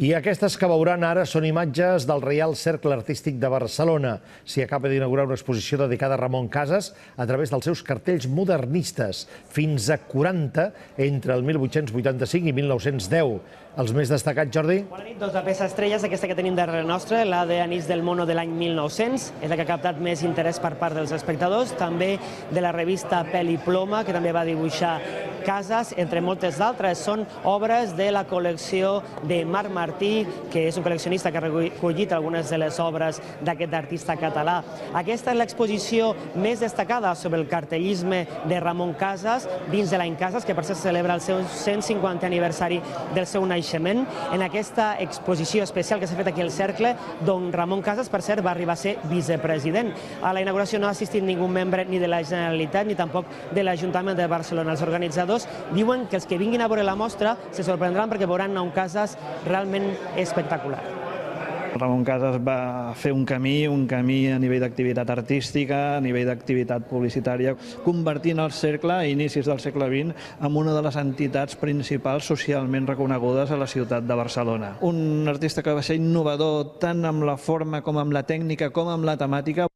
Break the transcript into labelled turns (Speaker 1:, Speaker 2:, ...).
Speaker 1: I aquestes que veuran ara són imatges del Reial Cercle Artístic de Barcelona. S'hi acaba d'inaugurar una exposició dedicada a Ramon Casas a través dels seus cartells modernistes, fins a 40 entre el 1885 i 1910. Els més destacats, Jordi?
Speaker 2: Bona nit. Doncs la peça estrella és aquesta que tenim darrere nostra, la de Anís del Mono de l'any 1900. És la que ha captat més interès per part dels espectadors. També de la revista Pèl i Ploma, que també va dibuixar Casas, entre moltes d'altres. Són obres de la col·lecció de Marc Martí, que és un col·leccionista que ha recollit algunes de les obres d'aquest artista català. Aquesta és l'exposició més destacada sobre el cartellisme de Ramon Casas, dins de l'any Casas, que per cert celebra el seu 150è aniversari del seu naixement. En aquesta exposició especial que s'ha fet aquí al Cercle, don Ramon Casas, per cert, va arribar a ser vicepresident. A la inauguració no ha assistit ningú membre ni de la Generalitat ni tampoc de l'Ajuntament de Barcelona. Els organitzadors diuen que els que vinguin a veure la mostra se sorprendran perquè veuran un Casas realment espectacular.
Speaker 3: Ramon Casas va fer un camí a nivell d'activitat artística, a nivell d'activitat publicitària, convertint el Cercle, a inicis del segle XX, en una de les entitats principals socialment reconegudes a la ciutat de Barcelona. Un artista que va ser innovador tant amb la forma com amb la tècnica com amb la temàtica.